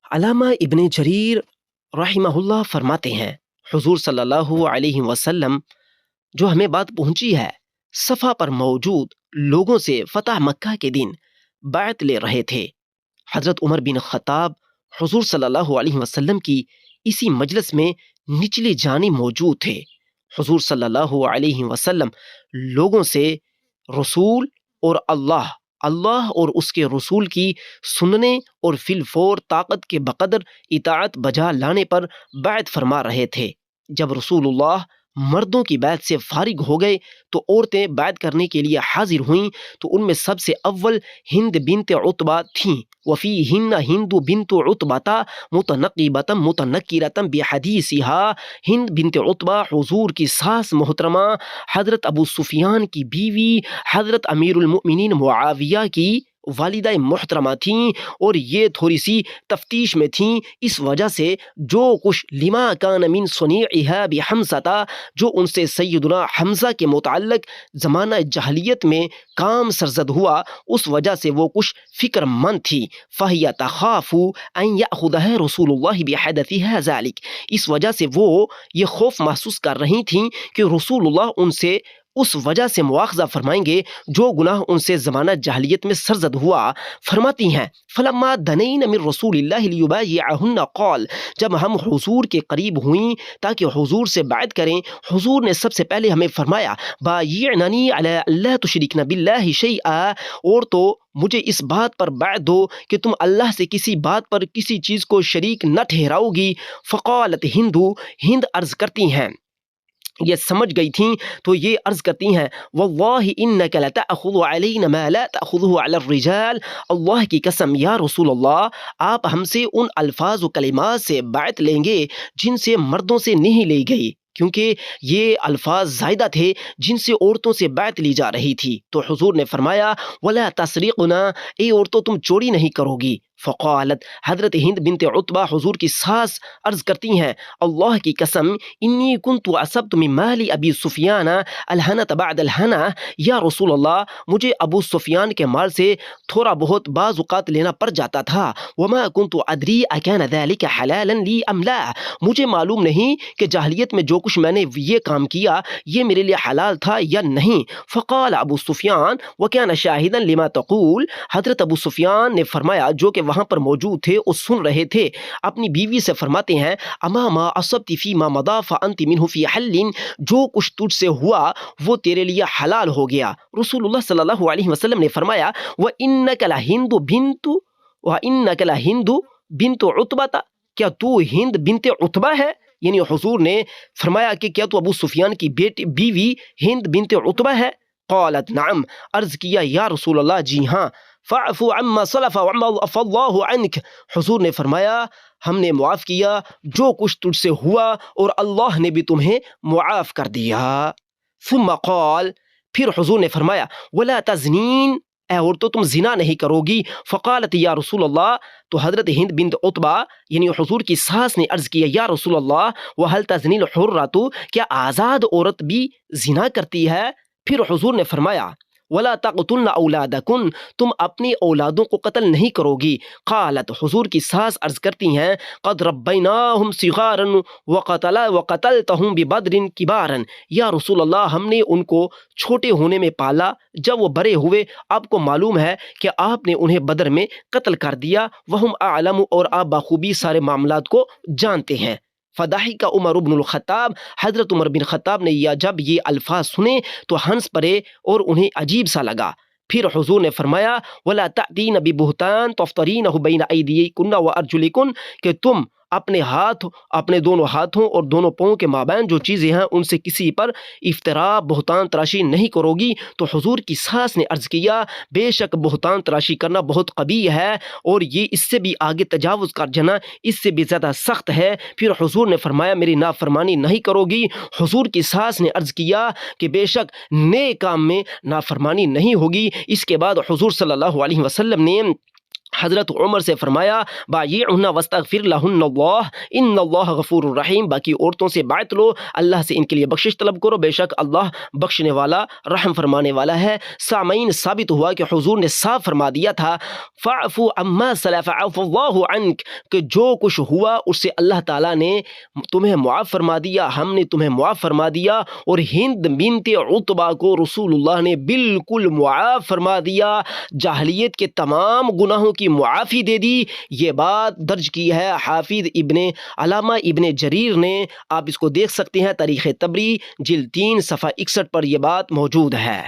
علامہ ابن جریر رحمہ اللہ فرماتے ہیں، حضور صلی اللہ علیہ وسلم جو ہمیں بات پہنچی ہے، صفا پر موجود لوگوں سے فتح مکہ کے دن بیعت لے رہے تھے۔ حضرت عمر بن خطاب حضور صلی اللہ علیہ وسلم کی اسی مجلس میں نچلی جانب موجود تھے۔ حضور صلی اللہ علیہ وسلم لوگوں سے رسول اور اللہ اور اس کے رسول کی سننے اور فی الفور طاقت کے بقدر اطاعت بجا لانے پر بیعت فرما رہے تھے۔ جب رسول اللہ مردوں کی بیعت سے فارغ ہو گئے تو عورتیں بیعت کرنے کے لیے حاضر ہوئیں، تو ان میں سب سے اول ہند بنت عتبہ تھیں۔ وفیہن ہند بنت عتبہ متنقبۃ متنکرۃ بحدیثها۔ ہند بنت عتبہ حضور کی ساس محترمہ حضرت ابو سفیان کی بیوی حضرت امیر المؤمنین معاویہ کی والدہ محترمہ تھیں، اور یہ تھوڑی سی تفتیش میں تھیں، اس وجہ سے جو کچھ لما کان من صنیعها بحمزہ، جو ان سے سیدنا حمزہ کے متعلق زمانہ جاہلیت میں کام سرزد ہوا، اس وجہ سے وہ کچھ فکر مند تھی۔ فَهِيَ تَخَافُ أَن يَأْخُذَهَا رسول اللہ بحدثها ذلك، اس وجہ سے وہ یہ خوف محسوس کر رہی تھیں کہ رسول اللہ ان سے اس وجہ سے مواخذہ فرمائیں گے جو گناہ ان سے زمانہ جاہلیت میں سرزد ہوا۔ فرماتی ہیں فلما دنین من رسول اللہ لیبایعہن قال، جب ہم حضور کے قریب ہوئیں تاکہ حضور سے بیعت کریں، حضور نے سب سے پہلے ہمیں فرمایا بایعننی علی اللہ تشرکن باللہ شیئا، اور تو مجھے اس بات پر بیعت دو کہ تم اللہ سے کسی بات پر کسی چیز کو شریک نہ ٹھہراؤ گی۔ فقالت ہند عرض کرتی ہیں، یہ سمجھ گئی تھیں تو یہ عرض کرتی ہیں واللہ انک لتأخذ علینا ما لا تأخذه علی الرجال، اللہ کی قسم یا رسول اللہ، آپ ہم سے ان الفاظ و کلمات سے بیعت لیں گے جن سے مردوں سے نہیں لی گئی، کیونکہ یہ الفاظ زائدہ تھے جن سے عورتوں سے بیعت لی جا رہی تھی۔ تو حضور نے فرمایا ولا تسرقنا، اے عورتوں تم چوری نہیں کرو گی۔ فقالت، حضرت ہند بنت عتبہ حضور کی ساس عرض کرتی ہیں اللہ کی قسم انی کنت اصبت من مال ابی سفیان الہنۃ بعد الہنہ، یا رسول اللہ مجھے ابو سفیان کے مال سے تھوڑا بہت بعض اوقات لینا پڑ جاتا تھا۔ وما کنت ادری اکان ذلک حلالا لی ام لا، مجھے معلوم نہیں کہ جاہلیت میں جو کچھ میں نے یہ کام کیا یہ میرے لیے حلال تھا یا نہیں۔ فقال ابو سفیان وکان شاہدا لما تقول، حضرت ابو سفیان نے فرمایا جو کہ وہاں پر موجود تھے اور سن رہے تھے، اپنی بیوی سے فرماتے ہیں اما ما اصبت فی ما مضى فانت منه فی حل، جو کچھ تجھ سے ہوا وہ تیرے لیے حلال ہو گیا۔ رسول اللہ صلی اللہ علیہ وسلم نے فرمایا وَإِنَّكَ لَهِنْدُ بنت عتبہ، کیا تو ہند بنت عتبہ ہے؟ یعنی حضور نے فرمایا کہ کیا تو ابو سفیان کی بیوی ہند بنت عتبہ ہے؟ قالت نعم، عرض کیا یا رسول اللہ جی ہاں۔ فاعف عما سلف وعما عفا اللہ عنک، حضور نے فرمایا ہم نے معاف کیا جو کچھ تجھ سے ہوا اور اللہ نے بھی تمہیں معاف کر دیا۔ ثم قال، پھر حضور نے فرمایا ولا تزنین، اے عورتوں تم زنا نہیں کرو گی۔ فقالت یا رسول اللہ، تو حضرت ہند بنت عتبہ یعنی حضور کی ساس نے عرض کیا یا رسول اللہ وہل تزنی الحرۃ، کیا آزاد عورت بھی زنا کرتی ہے؟ پھر حضور نے فرمایا ولا تقتلن اولادکن، تم اپنی اولادوں کو قتل نہیں کرو گی۔ قالت، حضور کی ساس عرض کرتی ہیں قد ربیناہم صغارا وقتلتہم ببدر کبارا، یا رسول اللہ ہم نے ان کو چھوٹے ہونے میں پالا، جب وہ بڑے ہوئے آپ کو معلوم ہے کہ آپ نے انہیں بدر میں قتل کر دیا۔ وہم اعلم، اور آپ بخوبی سارے معاملات کو جانتے ہیں۔ فضحک عمر بن الخطاب، حضرت عمر بن خطاب نے جب یہ الفاظ سنے تو ہنس پڑے اور انہیں عجیب سا لگا۔ پھر حضور نے فرمایا ولا تأتین ببہتان تفترینہ بین ایدیکن وارجلکن، کہ تم اپنے دونوں ہاتھوں اور دونوں پاؤں کے مابین جو چیزیں ہیں ان سے کسی پر افطرا بہتان تراشی نہیں کرو گی۔ تو حضور کی ساس نے عرض کیا بے شک بہتان تراشی کرنا بہت قبیح ہے، اور یہ اس سے بھی آگے تجاوز کر جانا اس سے بھی زیادہ سخت ہے۔ پھر حضور نے فرمایا میری نافرمانی نہیں کرو گی۔ حضور کی ساس نے عرض کیا کہ بے شک نیک کام میں نافرمانی نہیں ہوگی۔ اس کے بعد حضور صلی اللہ علیہ وسلم نے حضرت عمر سے فرمایا بایعہن واستغفر لہن اللہ ان اللہ غفور الرحیم، باقی عورتوں سے بیعت لو، اللہ سے ان کے لیے بخشش طلب کرو، بے شک اللہ بخشنے والا رحم فرمانے والا ہے۔ سامعین، ثابت ہوا کہ حضور نے صاف فرما دیا تھا فاعفو عما سلف عفو اللہ عنک، کہ جو کچھ ہوا اس سے اللہ تعالیٰ نے تمہیں معاف فرما دیا، ہم نے تمہیں معاف فرما دیا۔ اور ہند بنت عتبہ کو رسول اللہ نے بالکل معاف فرما دیا، جاہلیت کے تمام گناہوں کی معافی دے دی۔ یہ بات درج کی ہے حافظ علامہ ابن جریر نے، آپ اس کو دیکھ سکتے ہیں تاریخ طبری جلد 3 صفحہ 61 پر یہ بات موجود ہے۔